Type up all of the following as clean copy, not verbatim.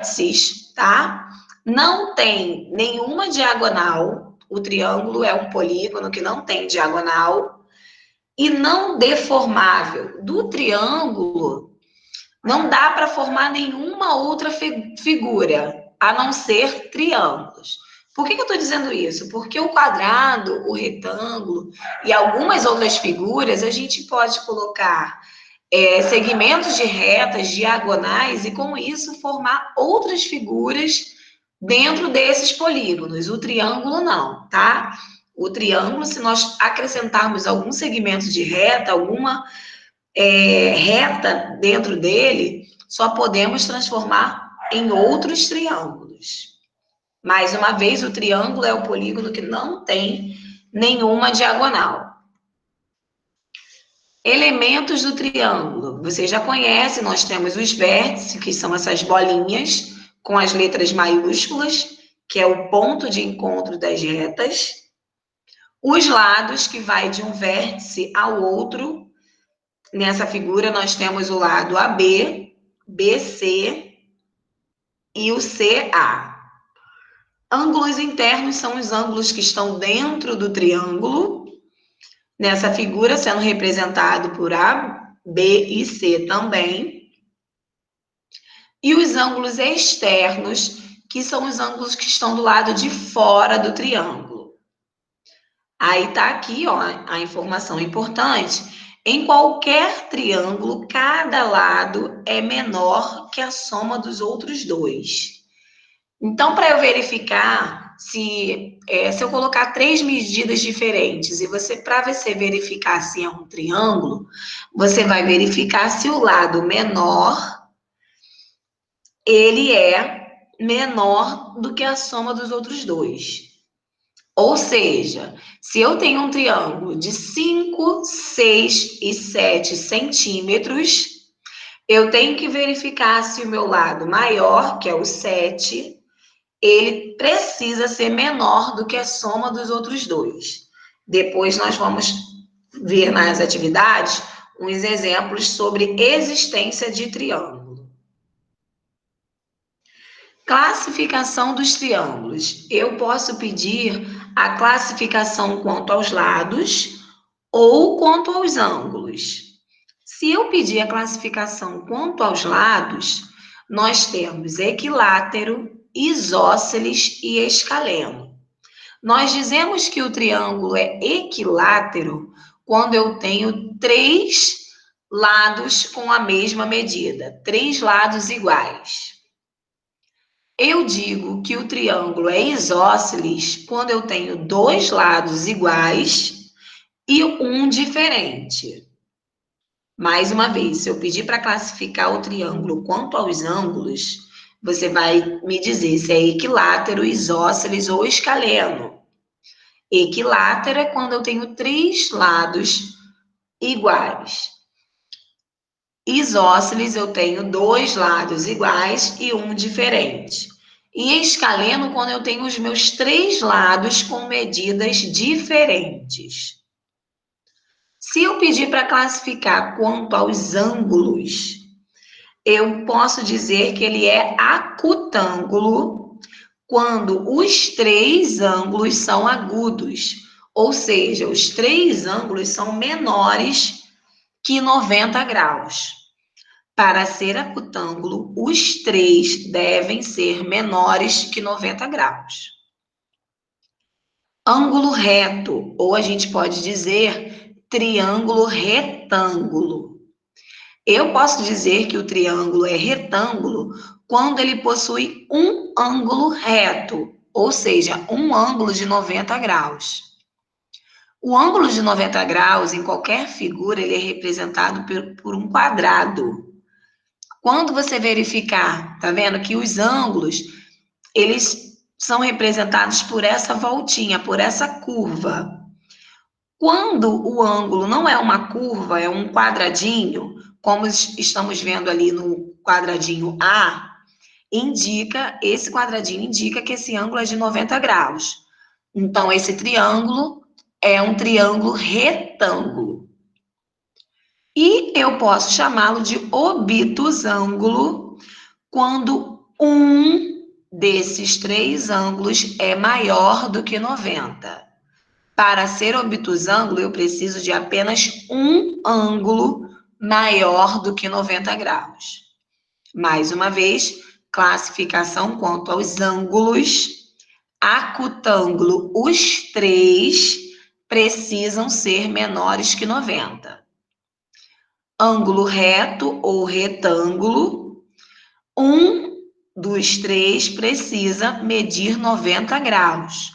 vértices, tá? Não tem nenhuma diagonal. O triângulo é um polígono que não tem diagonal e não deformável. Do triângulo, não dá para formar nenhuma outra figura, a não ser triângulos. Por que eu estou dizendo isso? Porque o quadrado, o retângulo e algumas outras figuras, a gente pode colocar segmentos de retas, diagonais, e com isso formar outras figuras dentro desses polígonos. O triângulo não, tá? O triângulo, se nós acrescentarmos algum segmento de reta, alguma reta dentro dele, só podemos transformar em outros triângulos. Mais uma vez, o triângulo é o polígono que não tem nenhuma diagonal. Elementos do triângulo. Você já conhece, nós temos os vértices, que são essas bolinhas com as letras maiúsculas, que é o ponto de encontro das retas. Os lados, que vai de um vértice ao outro. Nessa figura, nós temos o lado AB, BC e o CA. Ângulos internos são os ângulos que estão dentro do triângulo. Nessa figura, sendo representado por A, B e C também. E os ângulos externos, que são os ângulos que estão do lado de fora do triângulo. Aí tá aqui, ó, a informação importante. Em qualquer triângulo, cada lado é menor que a soma dos outros dois. Então, para eu verificar se eu colocar 3 medidas diferentes e para você verificar se é um triângulo, você vai verificar se o lado menor ele é menor do que a soma dos outros dois. Ou seja, se eu tenho um triângulo de 5, 6 e 7 centímetros, eu tenho que verificar se o meu lado maior, que é o 7, ele precisa ser menor do que a soma dos outros dois. Depois nós vamos ver nas atividades uns exemplos sobre existência de triângulo. Classificação dos triângulos. Eu posso pedir a classificação quanto aos lados ou quanto aos ângulos. Se eu pedir a classificação quanto aos lados, nós temos equilátero, isósceles e escaleno. Nós dizemos que o triângulo é equilátero quando eu tenho 3 lados com a mesma medida, 3 lados iguais. Eu digo que o triângulo é isósceles quando eu tenho 2 lados iguais e um diferente. Mais uma vez, se eu pedir para classificar o triângulo quanto aos ângulos, você vai me dizer se é equilátero, isósceles ou escaleno. Equilátero é quando eu tenho 3 lados iguais. Isósceles eu tenho 2 lados iguais e um diferente. E escaleno quando eu tenho os meus 3 lados com medidas diferentes. Se eu pedir para classificar quanto aos ângulos, eu posso dizer que ele é acutângulo quando os 3 ângulos são agudos, ou seja, os 3 ângulos são menores que 90 graus. Para ser acutângulo, os 3 devem ser menores que 90 graus. Ângulo reto, ou a gente pode dizer triângulo retângulo. Eu posso dizer que o triângulo é retângulo quando ele possui um ângulo reto, ou seja, um ângulo de 90 graus. O ângulo de 90 graus, em qualquer figura, ele é representado por um quadrado. Quando você verificar, tá vendo que os ângulos, eles são representados por essa voltinha, por essa curva. Quando o ângulo não é uma curva, é um quadradinho, como estamos vendo ali no quadradinho A, esse quadradinho indica que esse ângulo é de 90 graus. Então, esse triângulo é um triângulo retângulo. E eu posso chamá-lo de obtusângulo quando Um desses 3 ângulos é maior do que 90. Para ser obtusângulo, eu preciso de apenas um ângulo maior do que 90 graus. Mais uma vez, classificação quanto aos ângulos. Acutângulo, os 3 precisam ser menores que 90. Ângulo reto ou retângulo, um dos 3 precisa medir 90 graus.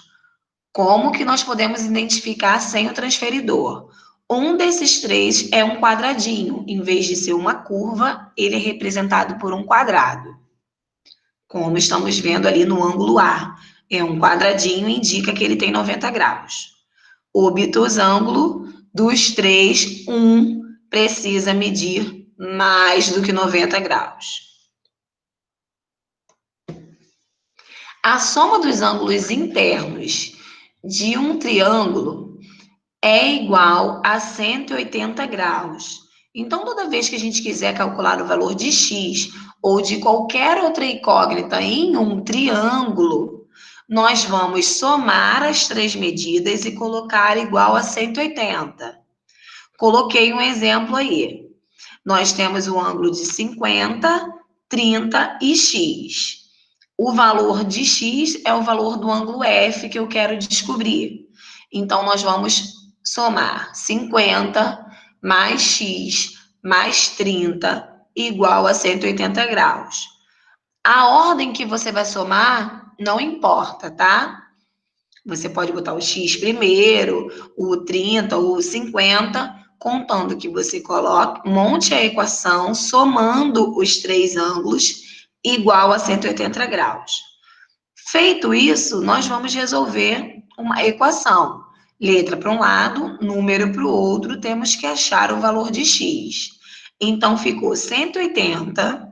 Como que nós podemos identificar sem o transferidor? Um desses 3 é um quadradinho. Em vez de ser uma curva, ele é representado por um quadrado. Como estamos vendo ali no ângulo A. É um quadradinho, indica que ele tem 90 graus. O obtusângulo, dos 3, um precisa medir mais do que 90 graus. A soma dos ângulos internos de um triângulo é igual a 180 graus. Então, toda vez que a gente quiser calcular o valor de x ou de qualquer outra incógnita em um triângulo, nós vamos somar as 3 medidas e colocar igual a 180. Coloquei um exemplo aí. Nós temos o ângulo de 50, 30 e x. O valor de x é o valor do ângulo F que eu quero descobrir. Então, nós vamos somar 50 mais x mais 30 igual a 180 graus. A ordem que você vai somar não importa, tá? Você pode botar o x primeiro, o 30 ou o 50, contando que você monte a equação somando os 3 ângulos igual a 180 graus. Feito isso, nós vamos resolver uma equação. Letra para um lado, número para o outro, temos que achar o valor de x. Então, ficou 180.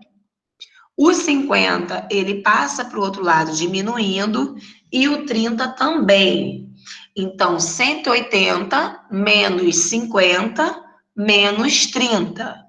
O 50, ele passa para o outro lado diminuindo, e o 30 também. Então, 180 menos 50 menos 30.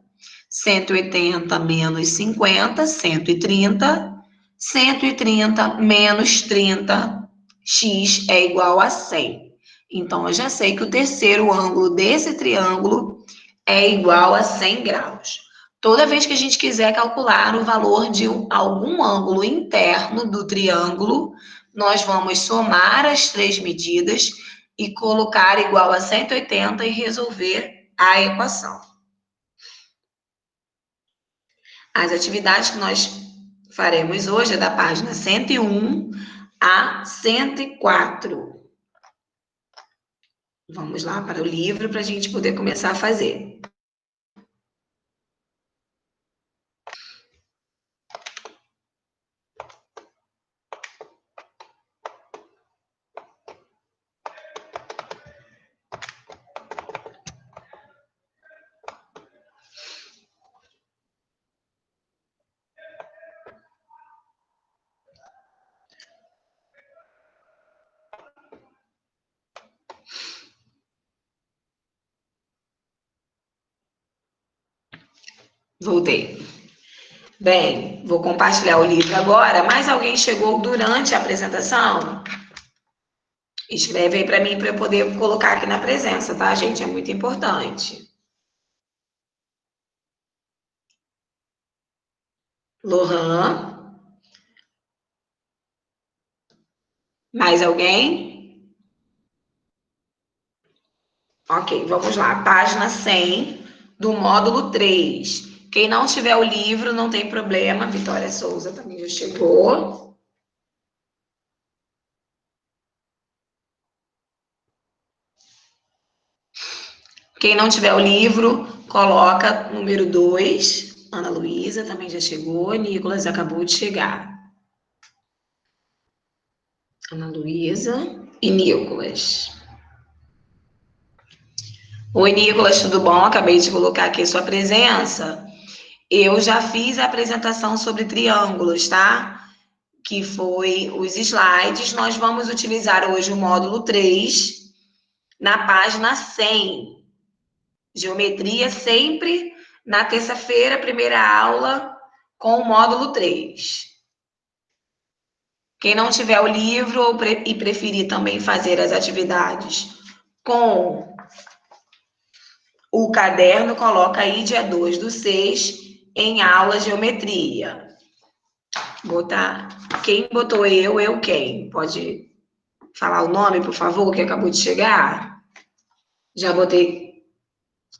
180 menos 50, 130. 130 menos 30, x é igual a 100. Então, eu já sei que o terceiro ângulo desse triângulo é igual a 100 graus. Toda vez que a gente quiser calcular o valor de algum ângulo interno do triângulo, nós vamos somar as 3 medidas e colocar igual a 180 e resolver a equação. As atividades que nós faremos hoje é da página 101 a 104. Vamos lá para o livro para a gente poder começar a fazer. Voltei. Bem, vou compartilhar o livro agora. Mais alguém chegou durante a apresentação? Escreve aí para mim para eu poder colocar aqui na presença, tá, gente? É muito importante. Lohan. Mais alguém? Ok, vamos lá. Página 100 do módulo 3. Quem não tiver o livro, não tem problema. Vitória Souza também já chegou. Quem não tiver o livro, coloca número 2. Ana Luísa também já chegou. Nicolas acabou de chegar. Ana Luísa e Nicolas. Oi, Nicolas, tudo bom? Acabei de colocar aqui sua presença. Eu já fiz a apresentação sobre triângulos, tá? Que foi os slides. Nós vamos utilizar hoje o módulo 3, na página 100. Geometria sempre na terça-feira, primeira aula, com o módulo 3. Quem não tiver o livro e preferir também fazer as atividades com o caderno, coloca aí dia 2/6 em aula geometria. Botar. Quem botou eu quem? Pode falar o nome, por favor, que acabou de chegar? Já botei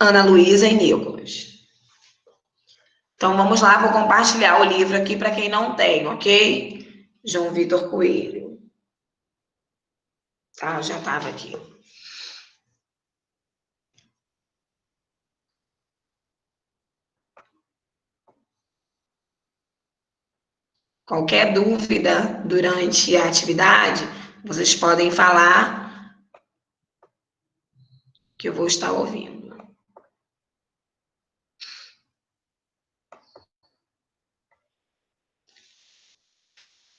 Ana Luísa e Nicolas. Então, vamos lá, vou compartilhar o livro aqui para quem não tem, ok? João Vitor Coelho. Tá, já estava aqui. Qualquer dúvida durante a atividade, vocês podem falar que eu vou estar ouvindo.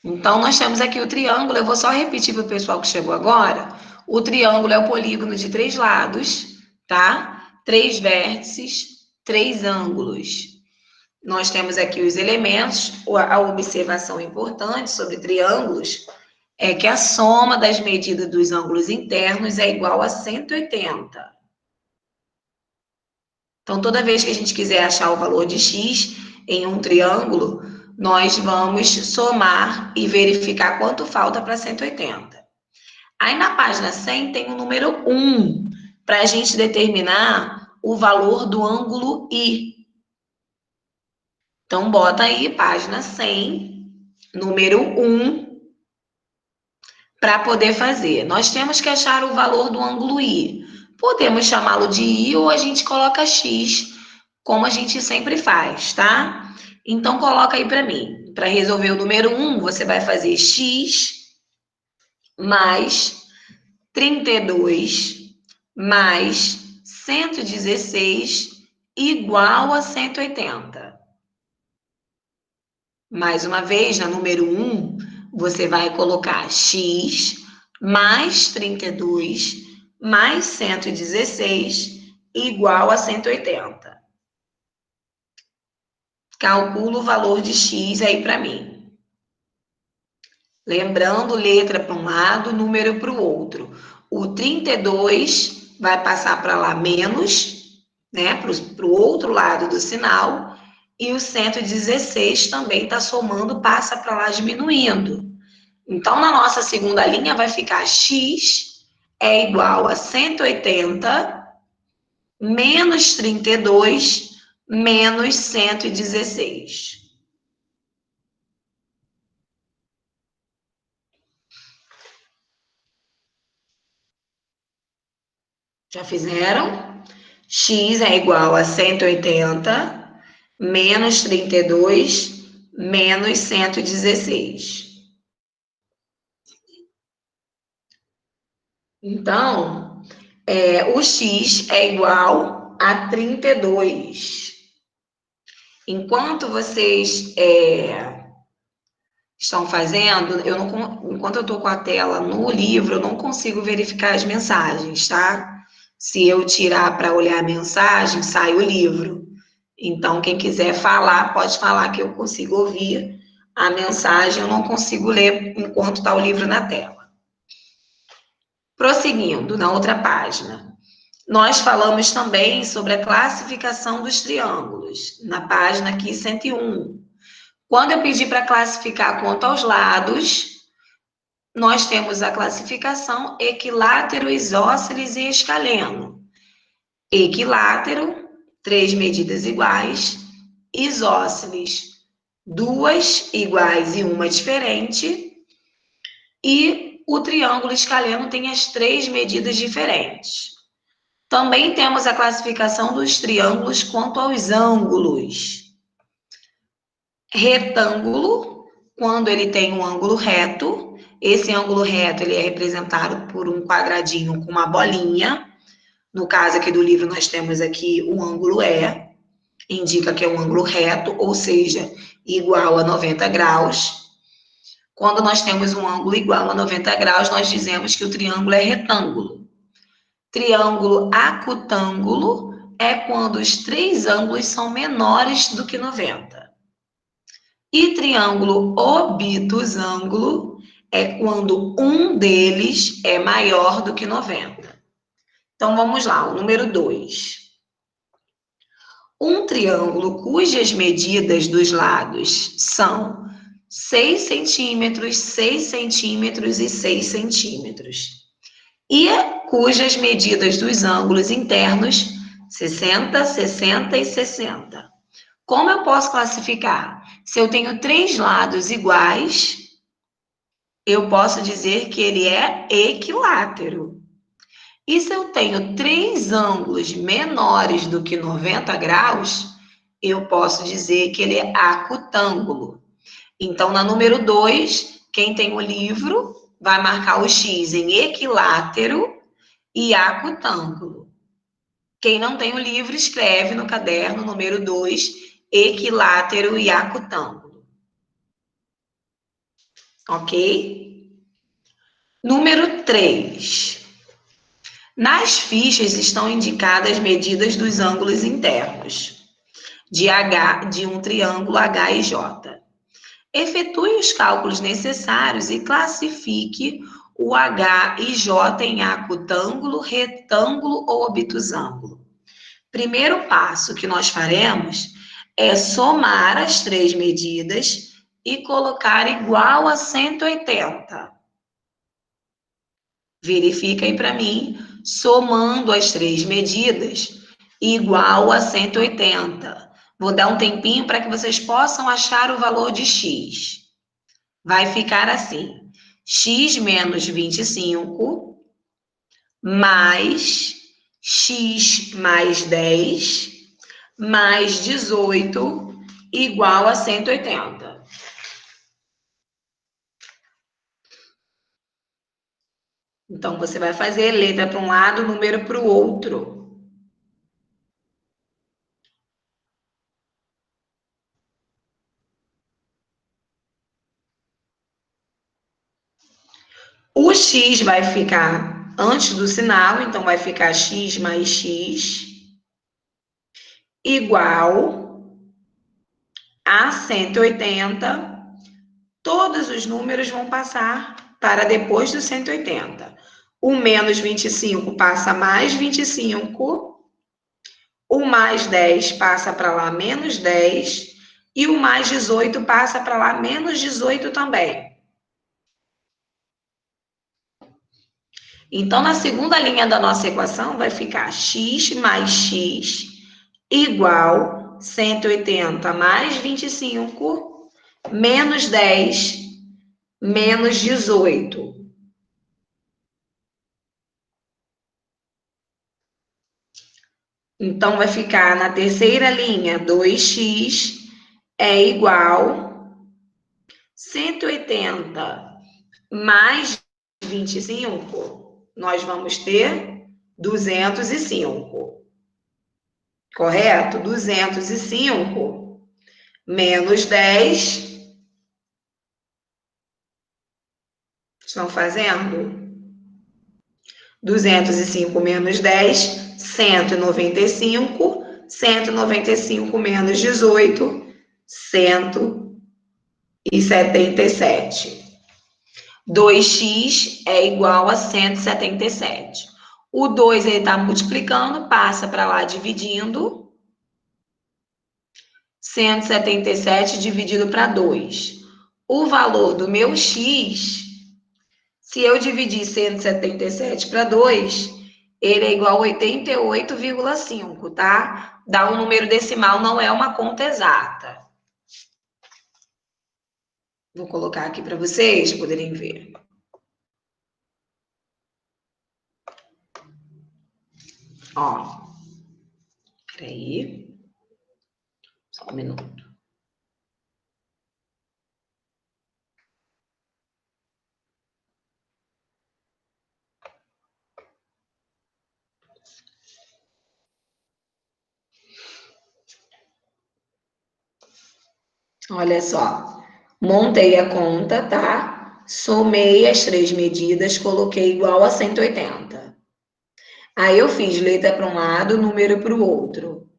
Então, nós temos aqui o triângulo. Eu vou só repetir para o pessoal que chegou agora. O triângulo é o polígono de 3 lados, tá? 3 vértices, 3 ângulos. Nós temos aqui os elementos. A observação importante sobre triângulos é que a soma das medidas dos ângulos internos é igual a 180. Então, toda vez que a gente quiser achar o valor de x em um triângulo, nós vamos somar e verificar quanto falta para 180. Aí, na página 100, tem o número 1, para a gente determinar o valor do ângulo I. Então, bota aí, página 100, número 1, para poder fazer. Nós temos que achar o valor do ângulo I. Podemos chamá-lo de I ou a gente coloca X, como a gente sempre faz, tá? Então, coloca aí para mim. Para resolver o número 1, você vai fazer X mais 32 mais 116 igual a 180. Mais uma vez, na número 1, você vai colocar X mais 32 mais 116 igual a 180. Calcula o valor de X aí para mim. Lembrando, letra para um lado, número para o outro. O 32 vai passar para lá menos, né? Para o outro lado do sinal. E o 116 também está somando, passa para lá diminuindo. Então, na nossa segunda linha vai ficar X é igual a 180 menos 32 menos 116. Já fizeram? X é igual a 180 menos 32 menos 116. Então, o X é igual a 32. Enquanto vocês estão fazendo, enquanto eu estou com a tela no livro, eu não consigo verificar as mensagens, tá? Se eu tirar para olhar a mensagem, sai o livro. Então, quem quiser falar, pode falar que eu consigo ouvir a mensagem, eu não consigo ler enquanto está o livro na tela. Prosseguindo, na outra página. Nós falamos também sobre a classificação dos triângulos, na página aqui 101. Quando eu pedi para classificar quanto aos lados, nós temos a classificação equilátero, isósceles e escaleno. Equilátero, 3 medidas iguais. Isósceles, 2 iguais e uma diferente. E o triângulo escaleno tem as 3 medidas diferentes. Também temos a classificação dos triângulos quanto aos ângulos. Retângulo, quando ele tem um ângulo reto. Esse ângulo reto ele é representado por um quadradinho com uma bolinha. No caso aqui do livro, nós temos aqui o ângulo E, indica que é um ângulo reto, ou seja, igual a 90 graus. Quando nós temos um ângulo igual a 90 graus, nós dizemos que o triângulo é retângulo. Triângulo acutângulo é quando os 3 ângulos são menores do que 90. E triângulo obtusângulo é quando um deles é maior do que 90. Então, vamos lá, o número 2. Um triângulo cujas medidas dos lados são 6 centímetros, 6 centímetros e 6 centímetros. E cujas medidas dos ângulos internos 60, 60 e 60. Como eu posso classificar? Se eu tenho 3 lados iguais, eu posso dizer que ele é equilátero. E se eu tenho 3 ângulos menores do que 90 graus, eu posso dizer que ele é acutângulo. Então, na número 2, quem tem o livro vai marcar o X em equilátero e acutângulo. Quem não tem o livro, escreve no caderno número 2, equilátero e acutângulo. Ok? Número 3. Nas fichas estão indicadas as medidas dos ângulos internos de um triângulo H e J. Efetue os cálculos necessários e classifique o H e J em acutângulo, retângulo ou obtusângulo. Primeiro passo que nós faremos é somar as 3 medidas e colocar igual a 180. Verifica aí para mim, somando as 3 medidas, igual a 180. Vou dar um tempinho para que vocês possam achar o valor de x. Vai ficar assim, x menos 25, mais x mais 10, mais 18, igual a 180. Então, você vai fazer letra para um lado, número para o outro. O x vai ficar antes do sinal, então vai ficar x mais x igual a 180. Todos os números vão passar para depois do 180. O menos 25 passa mais 25. O mais 10 passa para lá menos 10. E o mais 18 passa para lá menos 18 também. Então, na segunda linha da nossa equação, vai ficar x mais x igual 180 mais 25 menos 10 menos 18. Então, vai ficar na terceira linha, 2x é igual 180 mais 25, nós vamos ter 205. Correto? 205 menos 10. Estão fazendo? 205 menos 10, 195. 195 menos 18, 177. 2x é igual a 177. O 2 ele está multiplicando, passa para lá dividindo. 177 dividido para 2. O valor do meu x, se eu dividir 177 para 2, ele é igual a 88,5, tá? Dar um número decimal não é uma conta exata. Vou colocar aqui para vocês poderem ver. Ó, peraí. Só um minuto. Olha só, montei a conta, tá? Somei as 3 medidas, coloquei igual a 180. Aí eu fiz letra para um lado, número para o outro.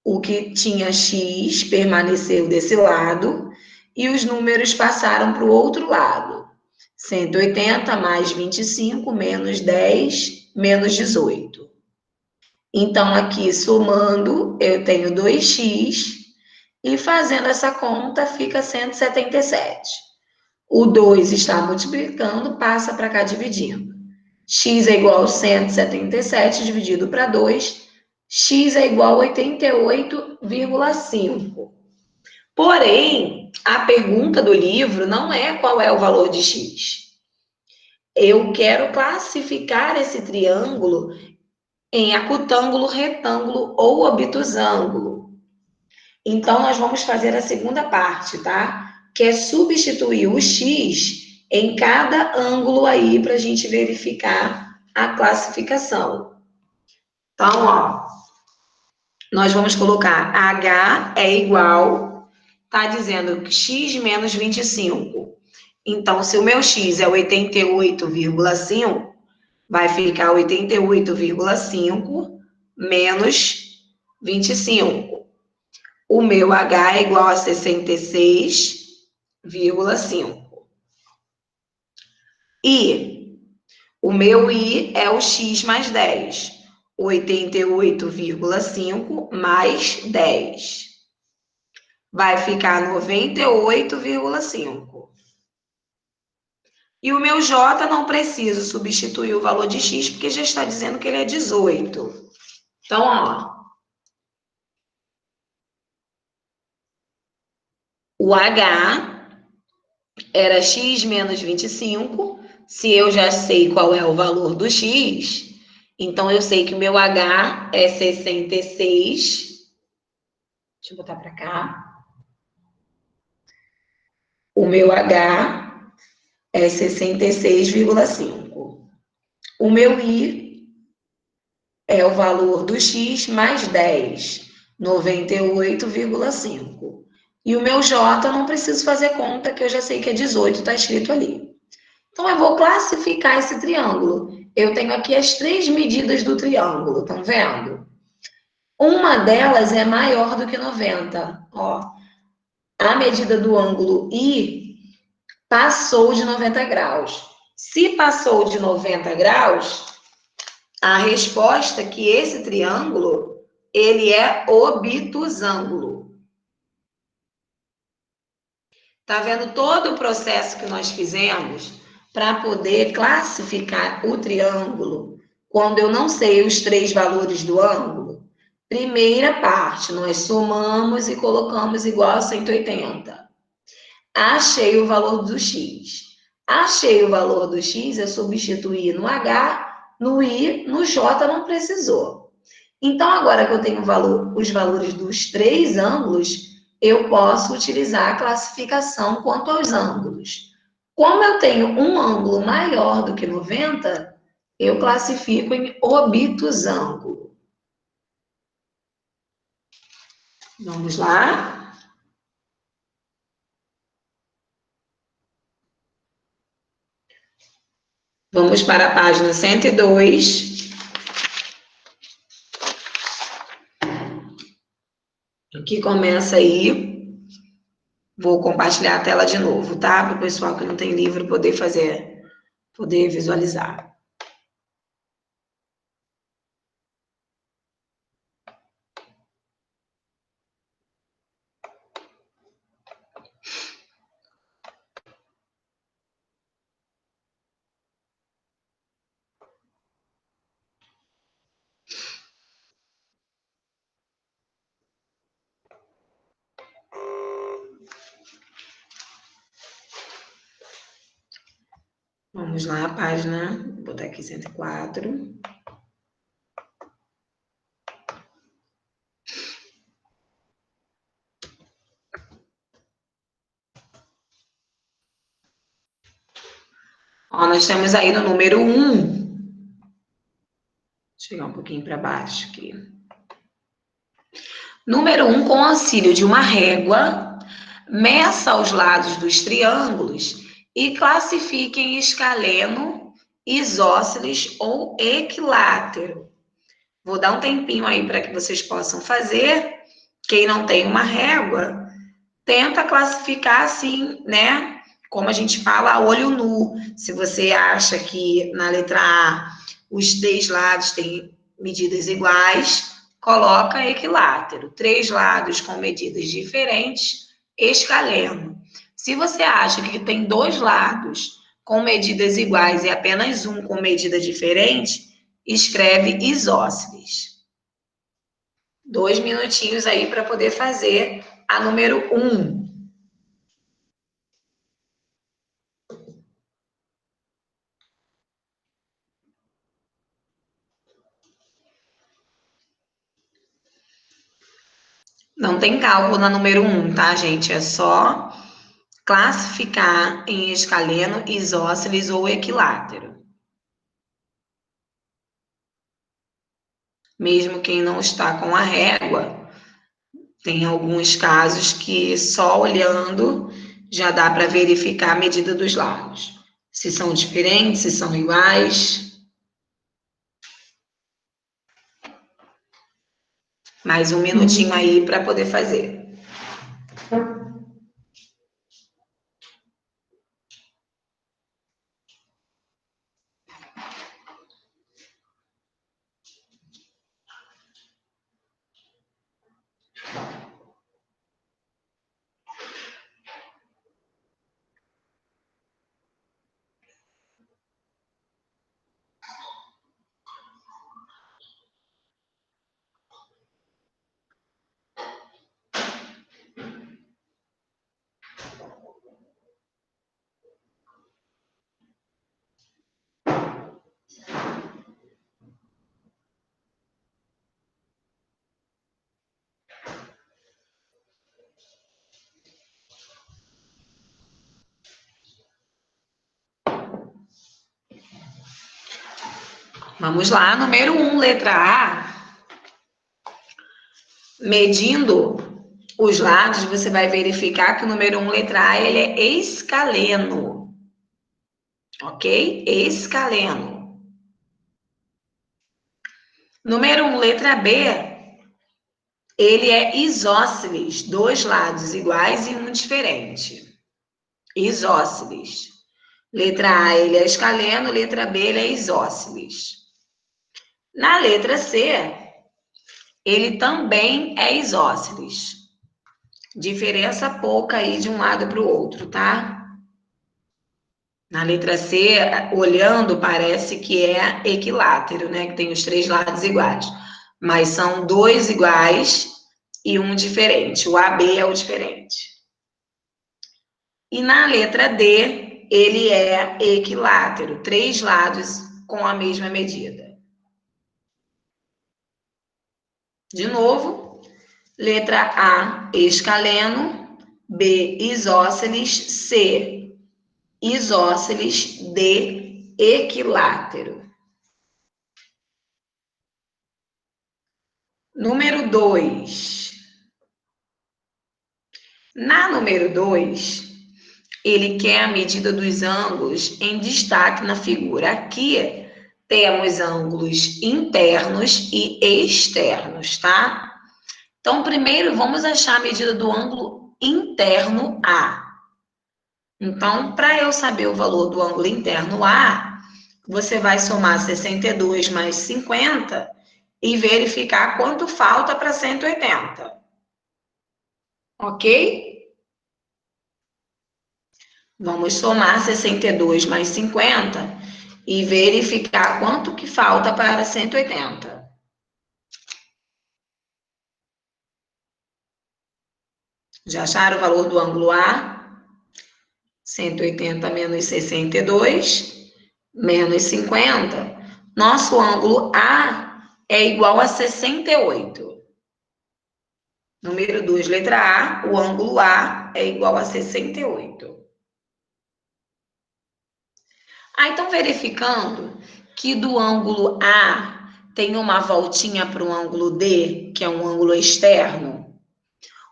O que tinha x permaneceu desse lado e os números passaram para o outro lado. 180 mais 25 menos 10 menos 18. Então, aqui, somando, eu tenho 2x, e fazendo essa conta, fica 177. O 2 está multiplicando, passa para cá dividindo. X é igual a 177 dividido para 2, x é igual a 88,5. Porém, a pergunta do livro não é qual é o valor de x. Eu quero classificar esse triângulo em acutângulo, retângulo ou obtusângulo. Então, nós vamos fazer a segunda parte, tá? Que é substituir o x em cada ângulo aí para a gente verificar a classificação. Então, ó, nós vamos colocar h é igual, tá dizendo que x menos 25. Então, se o meu x é 88,5, vai ficar 88,5 menos 25. O meu H é igual a 66,5. E o meu I é o x mais 10. 88,5 mais 10. Vai ficar 98,5. E o meu J não preciso substituir o valor de x, porque já está dizendo que ele é 18. Então, ó. O H era x menos 25. Se eu já sei qual é o valor do x, então eu sei que o meu H é 66. Deixa eu botar para cá. O meu H é 66,5. O meu I é o valor do x mais 10, 98,5. E o meu J eu não preciso fazer conta, que eu já sei que é 18, está escrito ali. Então, eu vou classificar esse triângulo. Eu tenho aqui as 3 medidas do triângulo, estão vendo? Uma delas é maior do que 90. Ó, a medida do ângulo I passou de 90 graus. Se passou de 90 graus, a resposta é que esse triângulo, ele é obtusângulo. Tá vendo todo o processo que nós fizemos para poder classificar o triângulo quando eu não sei os 3 valores do ângulo? Primeira parte, nós somamos e colocamos igual a 180. Achei o valor do x. Achei o valor do x, eu substituí no H, no I, no J não precisou. Então, agora que eu tenho os valores dos 3 ângulos, eu posso utilizar a classificação quanto aos ângulos. Como eu tenho um ângulo maior do que 90, eu classifico em obtusângulo. Vamos lá? Vamos para a página 102. Aqui começa aí. Vou compartilhar a tela de novo, tá? Para o pessoal que não tem livro poder visualizar. Vamos lá, a página, vou botar aqui 104. Ó, nós temos aí no número 1. Deixa eu chegar um pouquinho para baixo aqui. Número 1, com auxílio de uma régua, meça os lados dos triângulos e classifique em escaleno, isósceles ou equilátero. Vou dar um tempinho aí para que vocês possam fazer. Quem não tem uma régua, tenta classificar assim, né? Como a gente fala, a olho nu. Se você acha que na letra A os 3 lados têm medidas iguais, coloca equilátero. 3 lados com medidas diferentes, escaleno. Se você acha que tem 2 lados com medidas iguais e apenas um com medida diferente, escreve isósceles. 2 minutinhos aí para poder fazer a número 1. Não tem cálculo na número 1, tá, gente? É só classificar em escaleno, isósceles ou equilátero. Mesmo quem não está com a régua, tem alguns casos que só olhando já dá para verificar a medida dos lados. Se são diferentes, se são iguais. Mais um minutinho aí para poder fazer. Vamos lá, número 1, letra A. Medindo os lados, você vai verificar que o número 1, letra A, ele é escaleno. Ok? Escaleno. Número 1, letra B, ele é isósceles, 2 lados iguais e um diferente. Isósceles. Letra A, ele é escaleno, letra B, ele é isósceles. Na letra C, ele também é isósceles. Diferença pouca aí de um lado para o outro, tá? Na letra C, olhando, parece que é equilátero, né? Que tem os 3 lados iguais. Mas são 2 iguais e um diferente. O AB é o diferente. E na letra D, ele é equilátero. 3 lados com a mesma medida. De novo, letra A, escaleno. B, isósceles. C, isósceles. D, equilátero. Número 2. Na número 2, ele quer a medida dos ângulos em destaque na figura. Aqui temos ângulos internos e externos, tá? Então, primeiro vamos achar a medida do ângulo interno A. Então, para eu saber o valor do ângulo interno A, você vai somar 62 mais 50 e verificar quanto falta para 180. Ok? Vamos somar 62 mais 50 e verificar quanto que falta para 180. Já acharam o valor do ângulo A? 180 menos 62, menos 50. Nosso ângulo A é igual a 68. Número 2, letra A, o ângulo A é igual a 68. Então, verificando que do ângulo A tem uma voltinha para o ângulo D, que é um ângulo externo,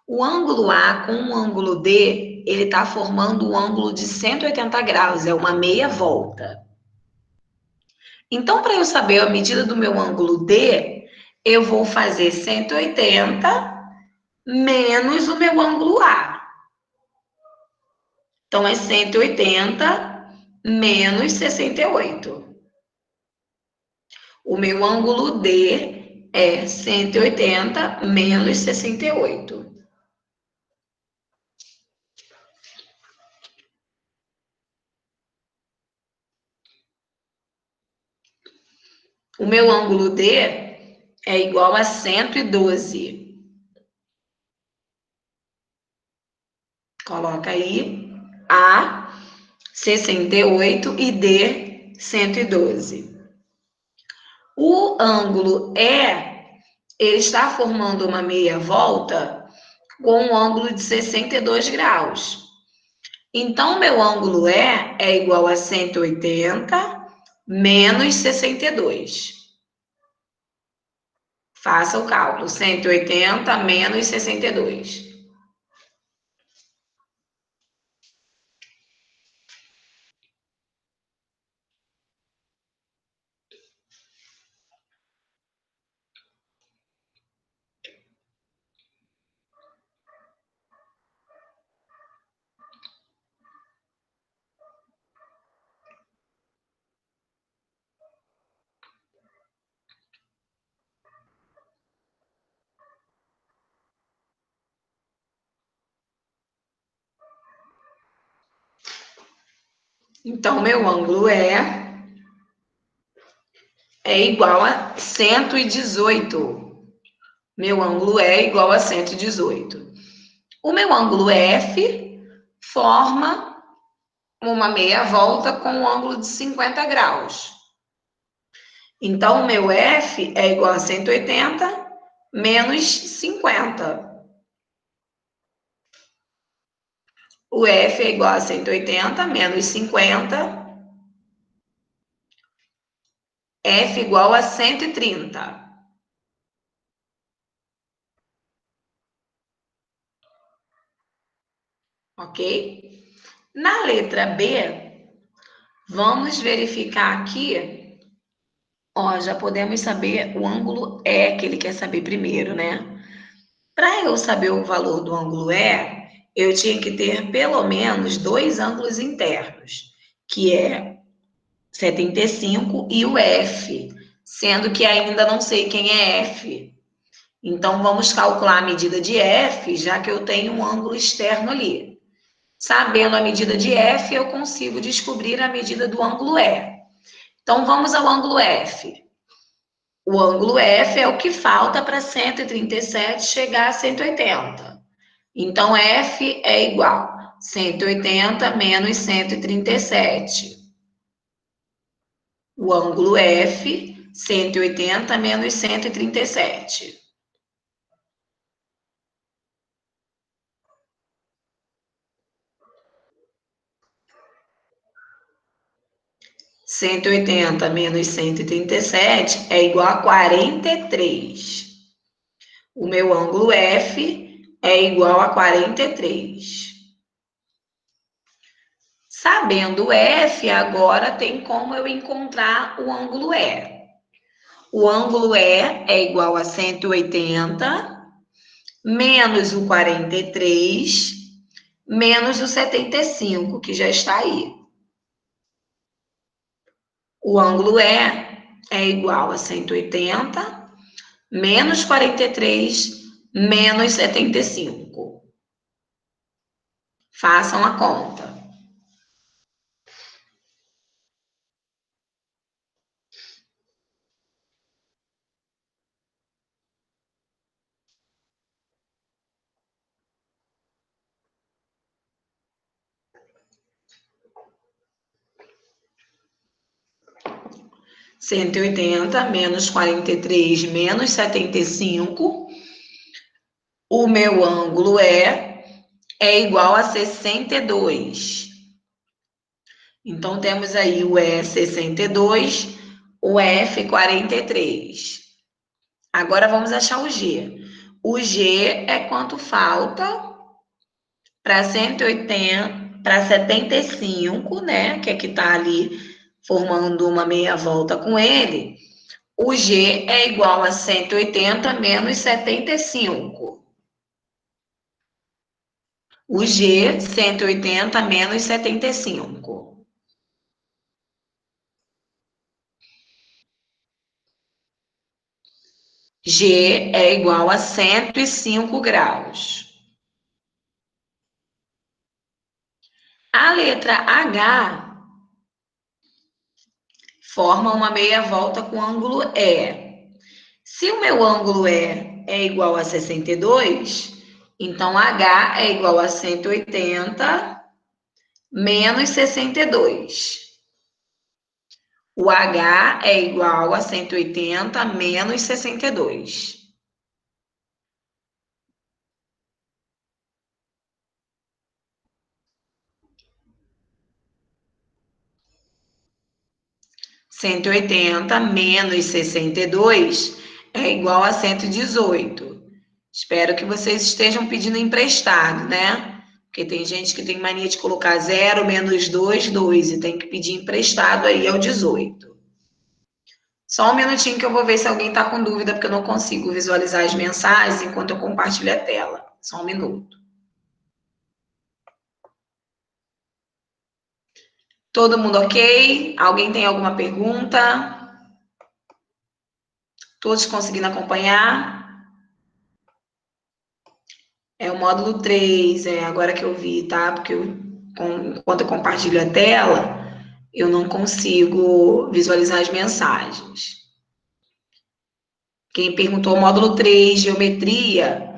o ângulo A com o ângulo D, ele está formando um ângulo de 180 graus, é uma meia volta. Então, para eu saber a medida do meu ângulo D, eu vou fazer 180 menos o meu ângulo A. Então, é 180 menos 68. O meu ângulo D é 180 menos 68. O meu ângulo D é igual a 112. Coloca aí A, 68 e D, 112. O ângulo E, ele está formando uma meia volta com um ângulo de 62 graus. Então, meu ângulo E é igual a 180 menos 62. Faça o cálculo. 180 menos 62. Então, meu ângulo é igual a 118. Meu ângulo é igual a 118. O meu ângulo F forma uma meia volta com um ângulo de 50 graus. Então, o meu F é igual a 180 menos 50. O F é igual a 180 menos 50. F igual a 130. Ok? Na letra B, vamos verificar aqui. Ó, já podemos saber o ângulo E que ele quer saber primeiro, né? Para eu saber o valor do ângulo E, eu tinha que ter pelo menos dois ângulos internos, que é 75 e o F, sendo que ainda não sei quem é F. Então, vamos calcular a medida de F, já que eu tenho um ângulo externo ali. Sabendo a medida de F, eu consigo descobrir a medida do ângulo E. Então, vamos ao ângulo F. O ângulo F é o que falta para 137 chegar a 180. Então, F é igual a 180 menos 137. O ângulo F, 180 menos 137. 180 menos 137 é igual a 43. O meu ângulo F é igual a 43. Sabendo F, agora tem como eu encontrar o ângulo E. O ângulo E é igual a 180 menos o 43 menos o 75, que já está aí. O ângulo é igual a 180 menos 43 menos 75. Façam a conta. 180 menos 43 menos 75. O meu ângulo é igual a 62. Então, temos aí o E 62, o F 43. Agora, vamos achar o G. O G é quanto falta para 180, para 75, né? Que é que está ali formando uma meia volta com ele. O G é igual a 180 menos 75. O G, 180 menos 75. G é igual a 105 graus. A letra H forma uma meia volta com ângulo E. Se o meu ângulo E é igual a 62, então H é igual a 180 menos 62. O H é igual a 180 menos 62. 180 menos 62 é igual a 118. Espero que vocês estejam pedindo emprestado, né? Porque tem gente que tem mania de colocar 0 menos 2, 2, e tem que pedir emprestado aí é o 18. Só um minutinho que eu vou ver se alguém está com dúvida, porque eu não consigo visualizar as mensagens enquanto eu compartilho a tela. Só um minuto. Todo mundo ok? Alguém tem alguma pergunta? Todos conseguindo acompanhar? É o módulo 3, agora que eu vi, tá? Porque enquanto eu compartilho a tela, eu não consigo visualizar as mensagens. Quem perguntou o módulo 3, geometria,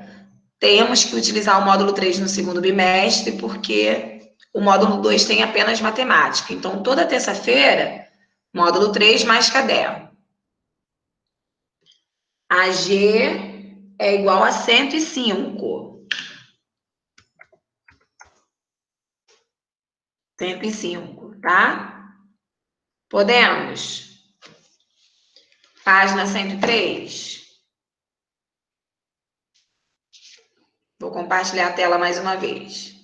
temos que utilizar o módulo 3 no segundo bimestre, porque o módulo 2 tem apenas matemática. Então, toda terça-feira, módulo 3 mais caderno. A G é igual a 105. 105, tá? Podemos? Página 103. Vou compartilhar a tela mais uma vez.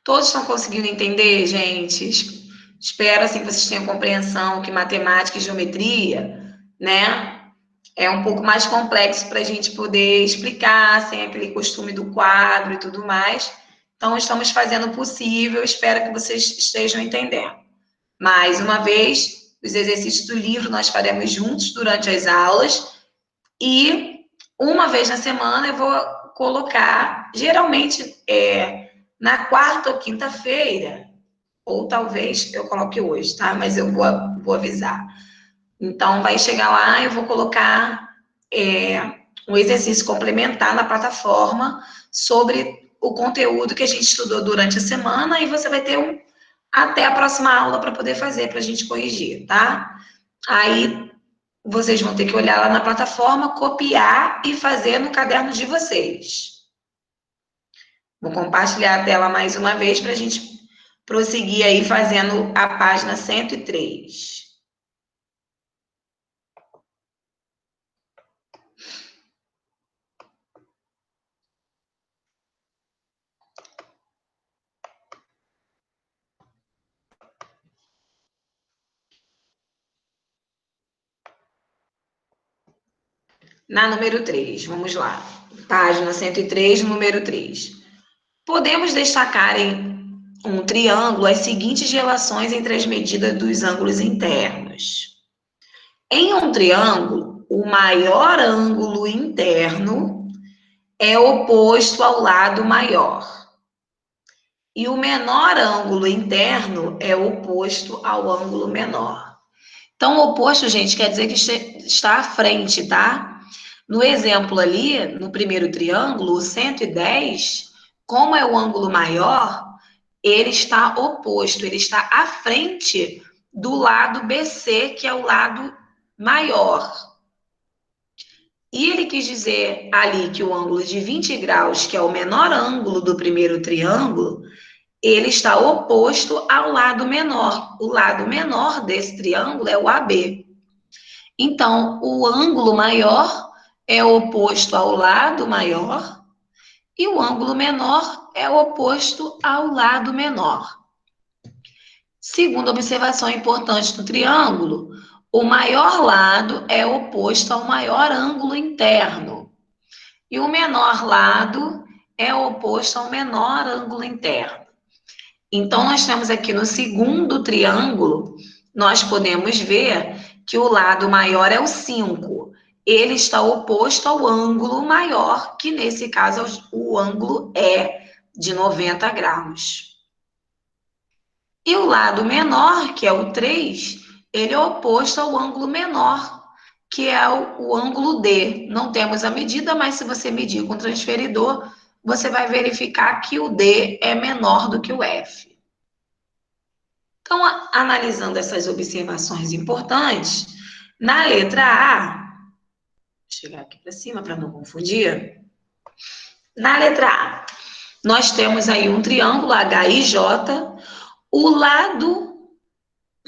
Todos estão conseguindo entender, gente? Espero assim que vocês tenham compreensão que matemática e geometria, né, é um pouco mais complexo para a gente poder explicar sem aquele costume do quadro e tudo mais. Então, estamos fazendo o possível, espero que vocês estejam entendendo. Mais uma vez, os exercícios do livro nós faremos juntos durante as aulas e uma vez na semana eu vou colocar, geralmente na quarta ou quinta-feira, ou talvez eu coloque hoje, tá? Mas eu vou avisar. Então, vai chegar lá, eu vou colocar um exercício complementar na plataforma sobre o conteúdo que a gente estudou durante a semana e você vai ter até a próxima aula para poder fazer, para a gente corrigir, tá? Aí, vocês vão ter que olhar lá na plataforma, copiar e fazer no caderno de vocês. Vou compartilhar a tela mais uma vez para a gente prosseguir aí fazendo a página 103. Na número 3, vamos lá. Página 103, número 3. Podemos destacar em um triângulo as seguintes relações entre as medidas dos ângulos internos. Em um triângulo, o maior ângulo interno é oposto ao lado maior. E o menor ângulo interno é oposto ao ângulo menor. Então, o oposto, gente, quer dizer que está à frente, tá? No exemplo ali, no primeiro triângulo, o 110, como é o ângulo maior, ele está oposto, ele está à frente do lado BC, que é o lado maior. E ele quis dizer ali que o ângulo de 20 graus, que é o menor ângulo do primeiro triângulo, ele está oposto ao lado menor. O lado menor desse triângulo é o AB. Então, o ângulo maior é oposto ao lado maior e o ângulo menor é oposto ao lado menor. Segunda observação importante do triângulo, o maior lado é oposto ao maior ângulo interno e o menor lado é oposto ao menor ângulo interno. Então, nós temos aqui no segundo triângulo, nós podemos ver que o lado maior é o 5. Ele está oposto ao ângulo maior, que nesse caso o ângulo é de 90 graus. E o lado menor, que é o 3, ele é oposto ao ângulo menor, que é o ângulo D. Não temos a medida, mas se você medir com o transferidor, você vai verificar que o D é menor do que o F. Então, analisando essas observações importantes, na letra A, vou chegar aqui para cima para não confundir. Na letra A, nós temos aí um triângulo HIJ, o lado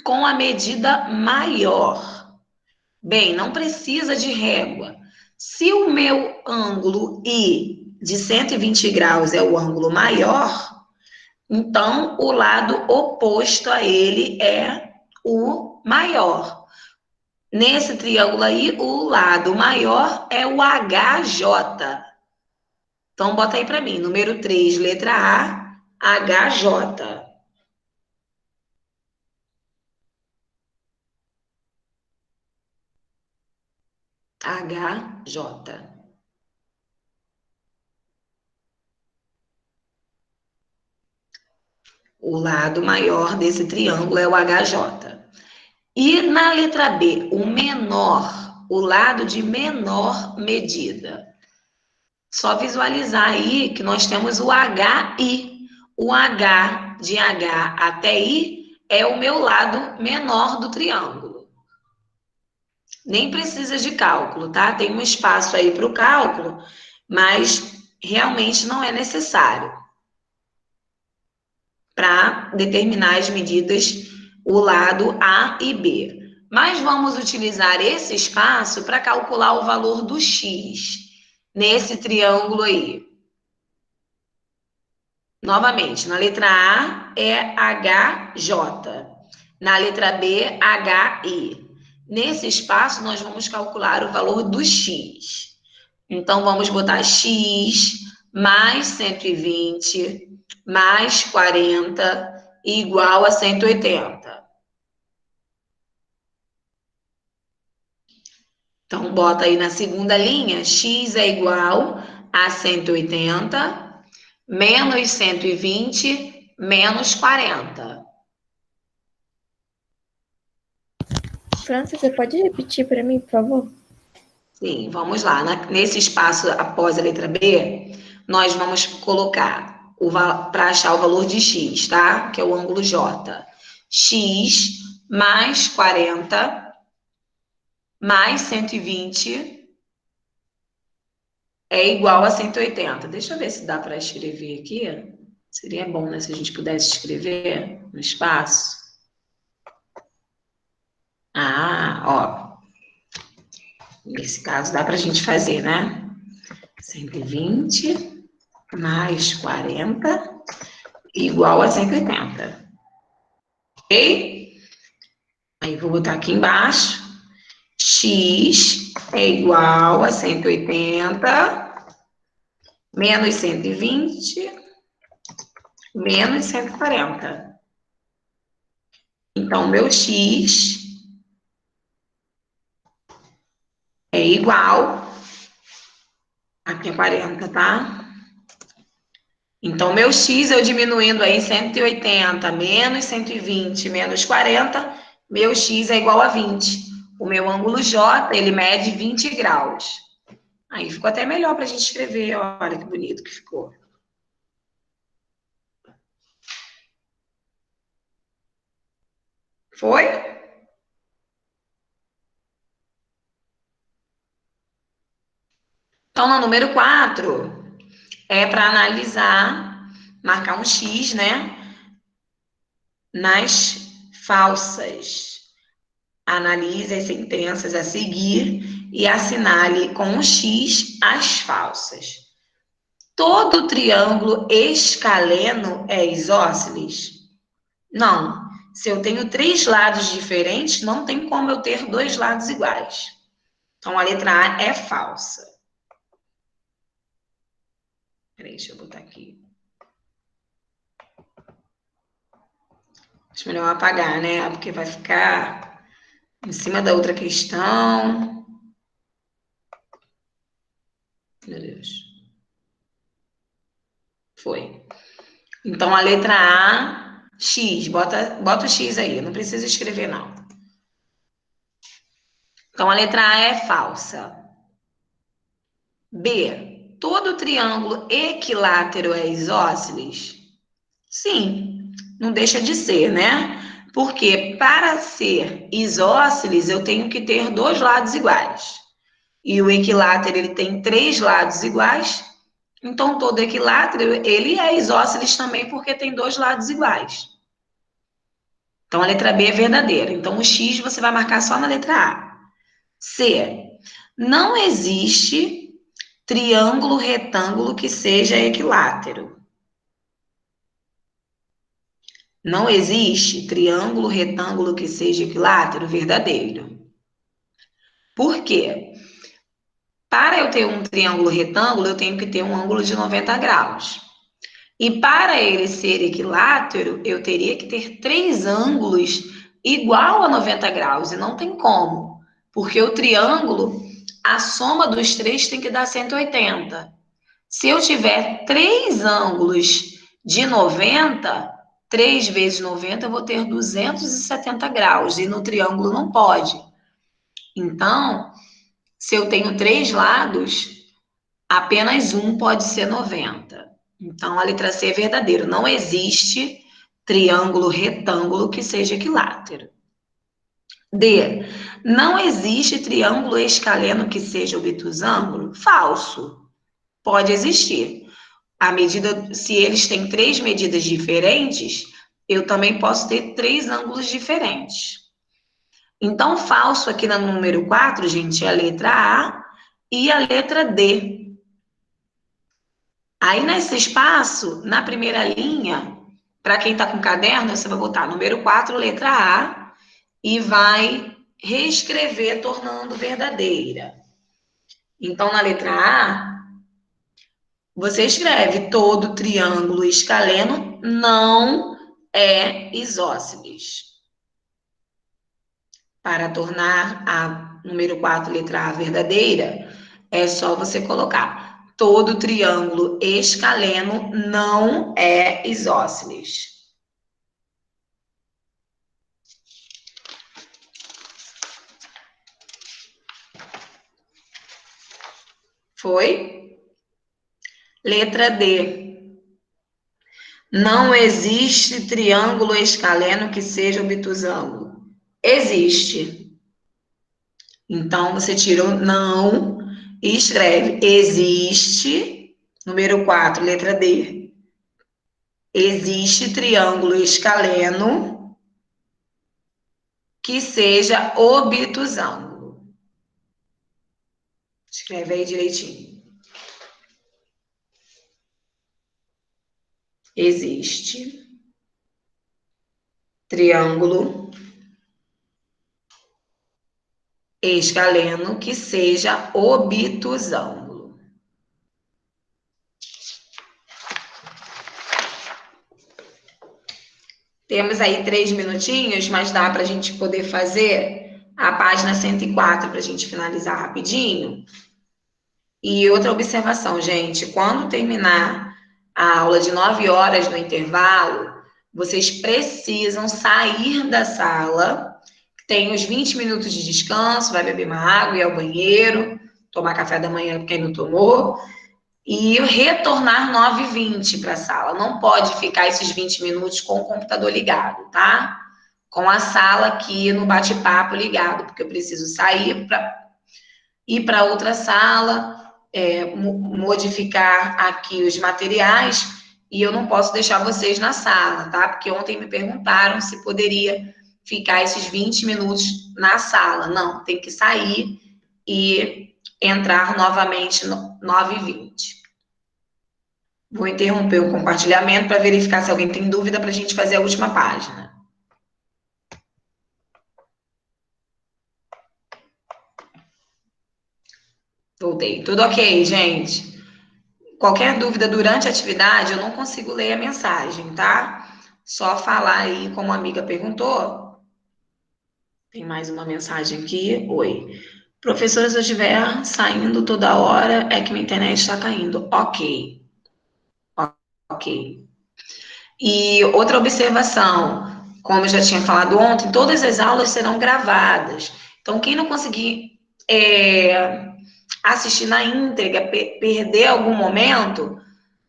com a medida maior. Bem, não precisa de régua. Se o meu ângulo I de 120 graus é o ângulo maior, então o lado oposto a ele é o maior. Nesse triângulo aí, o lado maior é o HJ. Então, bota aí para mim, número 3, letra A, HJ. HJ. O lado maior desse triângulo é o HJ. E na letra B, o menor, o lado de menor medida. Só visualizar aí que nós temos o HI. O H de H até I é o meu lado menor do triângulo. Nem precisa de cálculo, tá? Tem um espaço aí para o cálculo, mas realmente não é necessário para determinar as medidas, o lado A e B. Mas vamos utilizar esse espaço para calcular o valor do X nesse triângulo aí. Novamente, na letra A é HJ, na letra B, HI. Nesse espaço, nós vamos calcular o valor do X. Então, vamos botar X mais 120 mais 40 igual a 180. Então, bota aí na segunda linha, X é igual a 180 menos 120 menos 40. França, você pode repetir para mim, por favor? Sim, vamos lá. Nesse espaço após a letra B, nós vamos colocar para achar o valor de x, tá? Que é o ângulo J. X mais 40 mais 120 é igual a 180. Deixa eu ver se dá para escrever aqui. Seria bom, né, se a gente pudesse escrever no espaço. Ah, ó. Nesse caso dá para a gente fazer, né? 120 mais 40 igual a 180. Ok? Aí vou botar aqui embaixo. X é igual a 180 menos 120 menos 140. Então, meu X é igual. Aqui é 40, tá? Então, meu X, eu diminuindo aí 180 menos 120 menos 40, meu X é igual a 20. O meu ângulo J, ele mede 20 graus. Aí ficou até melhor para a gente escrever. Olha que bonito que ficou. Foi? Então, no número 4, é para analisar, marcar um X, né? Nas falsas. Analise as sentenças a seguir e assinale com um X as falsas. Todo triângulo escaleno é isósceles? Não. Se eu tenho 3 lados diferentes, não tem como eu ter 2 lados iguais. Então, a letra A é falsa. Peraí, deixa eu botar aqui. Acho melhor apagar, né? Porque vai ficar em cima da outra questão. Meu Deus. Foi. Então, a letra A, X. Bota o X aí. Não precisa escrever, não. Então, a letra A é falsa. B. Todo triângulo equilátero é isósceles? Sim, não deixa de ser, né? Porque para ser isósceles, eu tenho que ter dois lados iguais. E o equilátero, ele tem três lados iguais. Então, todo equilátero, ele é isósceles também, porque tem dois lados iguais. Então, a letra B é verdadeira. Então, o X você vai marcar só na letra A. C. Não existe triângulo retângulo que seja equilátero. Não existe triângulo retângulo que seja equilátero verdadeiro. Por quê? Para eu ter um triângulo retângulo, eu tenho que ter um ângulo de 90 graus. E para ele ser equilátero, eu teria que ter três ângulos igual a 90 graus. E não tem como. Porque o triângulo, a soma dos três tem que dar 180. Se eu tiver três ângulos de 90, 3 vezes 90, eu vou ter 270 graus. E no triângulo não pode. Então, se eu tenho três lados, apenas um pode ser 90. Então, a letra C é verdadeiro. Não existe triângulo retângulo que seja equilátero. D. Não existe triângulo escaleno que seja obtusângulo? Falso. Pode existir. A medida, se eles têm três medidas diferentes, eu também posso ter três ângulos diferentes. Então, falso aqui no número 4, gente, é a letra A e a letra D. Aí, nesse espaço, na primeira linha, para quem está com caderno, você vai botar número 4, letra A, e vai reescrever, tornando verdadeira. Então, na letra A, você escreve todo triângulo escaleno não é isósceles. Para tornar a número 4, letra A, verdadeira, é só você colocar todo triângulo escaleno não é isósceles. Foi? Letra D. Não existe triângulo escaleno que seja obtusângulo. Existe. Então, você tira o não e escreve existe, número 4, letra D. Existe triângulo escaleno que seja obtusângulo. Escreve aí direitinho. Existe triângulo escaleno que seja obtusângulo. Temos aí 3 minutinhos, mas dá para a gente poder fazer a página 104 para a gente finalizar rapidinho. E outra observação, gente, quando terminar a aula de 9 horas no intervalo, vocês precisam sair da sala, tem os 20 minutos de descanso, vai beber uma água, ir ao banheiro, tomar café da manhã para quem não tomou, e retornar 9h20 para a sala. Não pode ficar esses 20 minutos com o computador ligado, tá? Com a sala aqui no bate-papo ligado, porque eu preciso sair para ir para outra sala, modificar aqui os materiais, e eu não posso deixar vocês na sala, tá? Porque ontem me perguntaram se poderia ficar esses 20 minutos na sala. Não, tem que sair e entrar novamente no 9h20. Vou interromper o compartilhamento para verificar se alguém tem dúvida para a gente fazer a última página. Voltei. Tudo ok, gente? Qualquer dúvida durante a atividade, eu não consigo ler a mensagem, tá? Só falar aí como a amiga perguntou. Tem mais uma mensagem aqui. Oi. Professora, se eu estiver saindo toda hora, é que minha internet está caindo. Ok. Ok. E outra observação, como eu já tinha falado ontem, todas as aulas serão gravadas. Então, quem não conseguir assistir na íntegra, perder algum momento,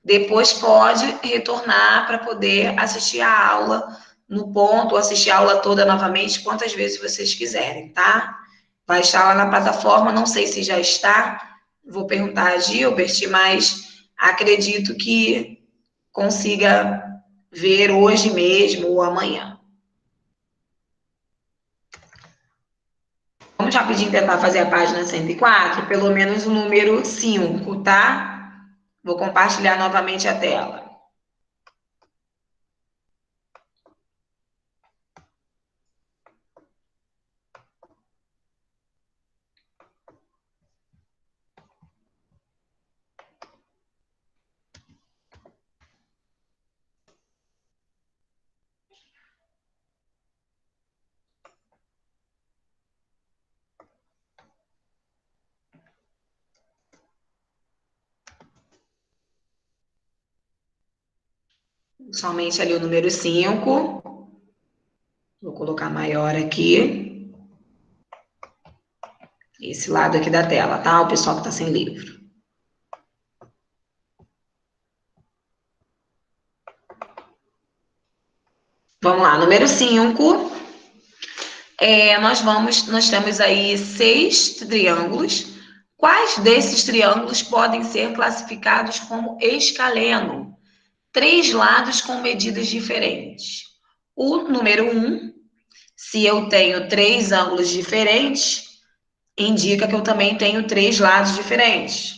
depois pode retornar para poder assistir a aula no ponto, ou assistir a aula toda novamente, quantas vezes vocês quiserem, tá? Vai estar lá na plataforma, não sei se já está, vou perguntar a Gilbert, mas acredito que consiga ver hoje mesmo ou amanhã. Vamos rapidinho tentar fazer a página 104, pelo menos o número 5, tá? Vou compartilhar novamente a tela. Somente ali o número 5. Vou colocar maior aqui. Esse lado aqui da tela, tá? O pessoal que está sem livro. Vamos lá, número 5. Nós temos aí 6 triângulos. Quais desses triângulos podem ser classificados como escaleno? 3 lados com medidas diferentes. O número 1, se eu tenho 3 ângulos diferentes, indica que eu também tenho 3 lados diferentes.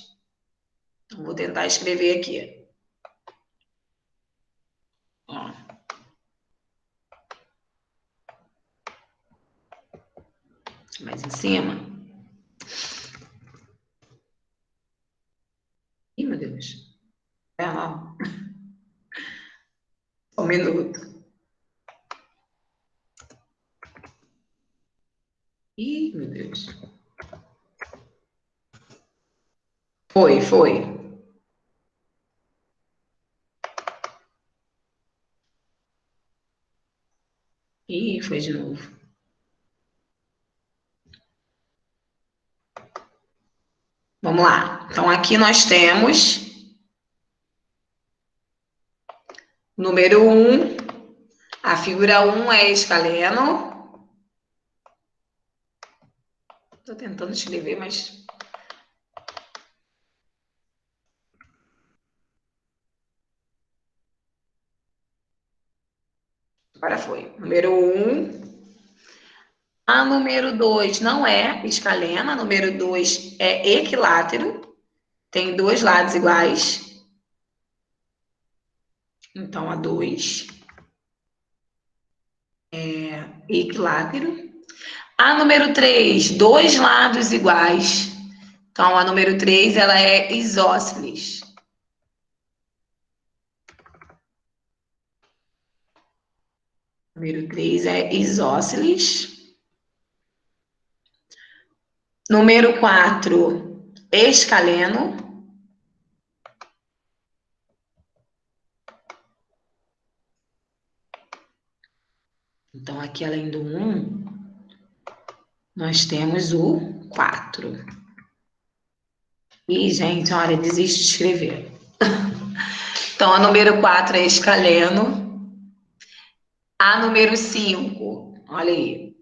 Então, vou tentar escrever aqui. Ó. Mais em cima. Ih, meu Deus. Ó. Um minuto. Ih, meu Deus. Foi. Ih, foi de novo. Vamos lá. Então, aqui nós temos número 1. A figura 1 é escaleno. Estou tentando escrever, mas... Agora foi. Número 1. A número 2 não é escalena. A número 2 é equilátero. Tem 2 lados iguais. Então, a 2 é equilátero. A número 3, 2 lados iguais. Então, a número 3, ela é isósceles. Número 3 é isósceles. Número 4, escaleno. Então, aqui além do 1, nós temos o 4. Ih, gente, olha, desisto de escrever. Então, a número 4 é escaleno. A número 5, olha aí.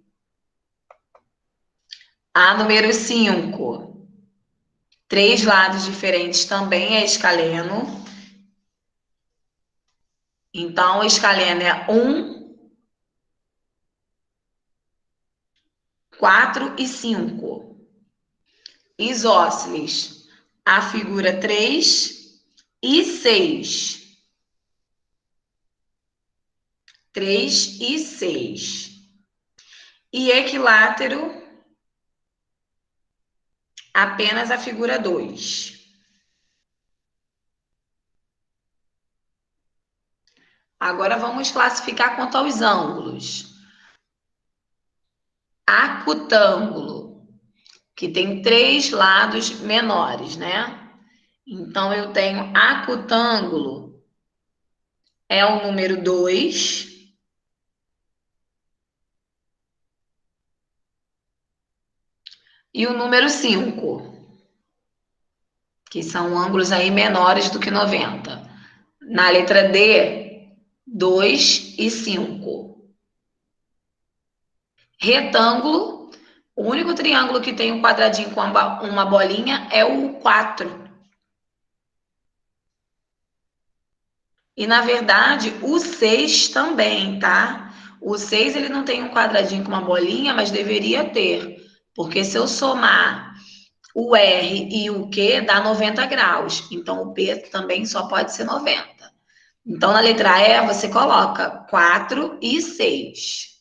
A número 5, 3 lados diferentes também é escaleno. Então, o escaleno é 1, 4 e 5. Isósceles, a figura 3 e 6. 3 e 6. E equilátero, apenas a figura 2. Agora vamos classificar quanto aos ângulos. Acutângulo, que tem 3 lados menores, né? Então, eu tenho acutângulo, é o número 2. E o número 5, que são ângulos aí menores do que 90. Na letra D, 2 e 5. Retângulo, o único triângulo que tem um quadradinho com uma bolinha é o 4. E, na verdade, o 6 também, tá? O 6 ele não tem um quadradinho com uma bolinha, mas deveria ter. Porque se eu somar o R e o Q, dá 90 graus. Então, o P também só pode ser 90. Então, na letra E, você coloca 4 e 6.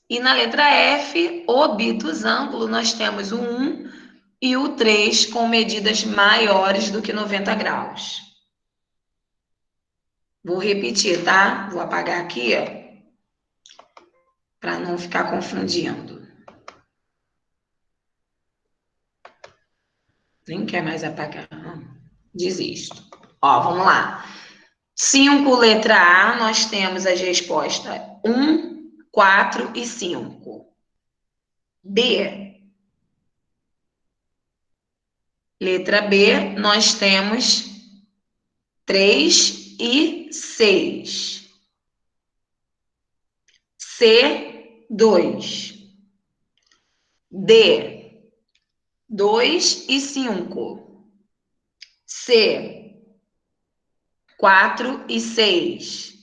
E na letra F, obtusângulo, nós temos o 1 e o 3 com medidas maiores do que 90 graus. Vou repetir, tá? Vou apagar aqui, para não ficar confundindo. Nem quer mais apagar. Desisto. Ó, vamos lá. 5, letra A, nós temos as respostas 1, 4 e 5. B, letra B, nós temos 3 e 6. C, 2. D, 2 e 5. C, 4 e 6.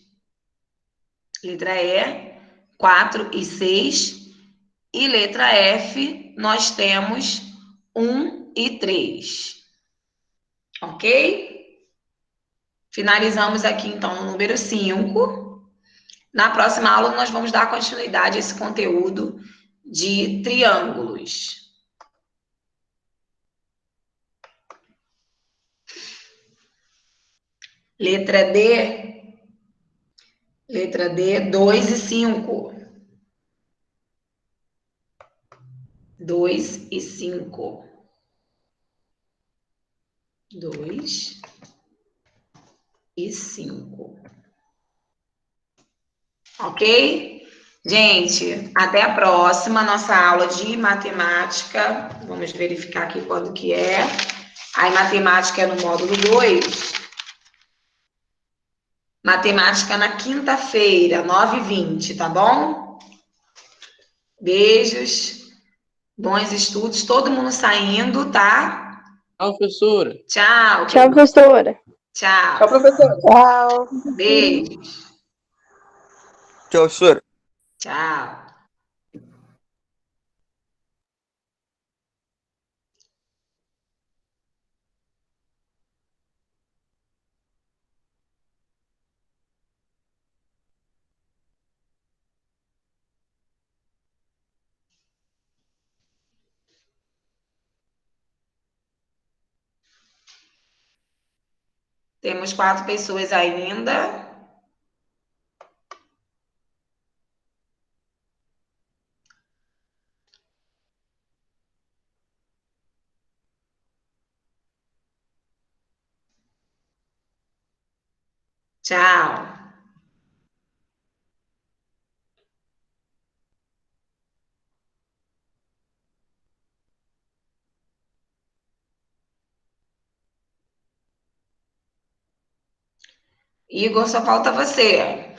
Letra E, 4 e 6. E letra F, nós temos 1 e 3. Ok? Finalizamos aqui, então, no número 5. Na próxima aula, nós vamos dar continuidade a esse conteúdo de triângulos. Letra D, 2 e 5. 2 e 5. 2 e 5. Ok? Gente, até a próxima, nossa aula de matemática. Vamos verificar aqui quando que é. Aí, matemática é no módulo 2. Matemática na quinta-feira, 9h20, tá bom? Beijos, bons estudos, todo mundo saindo, tá? Tchau, professora. Tchau. Tchau, professora. Tchau. Tchau, professora. Tchau. Beijos. Tchau, professora. Tchau. Temos 4 pessoas ainda. Tchau. Igor, só falta você.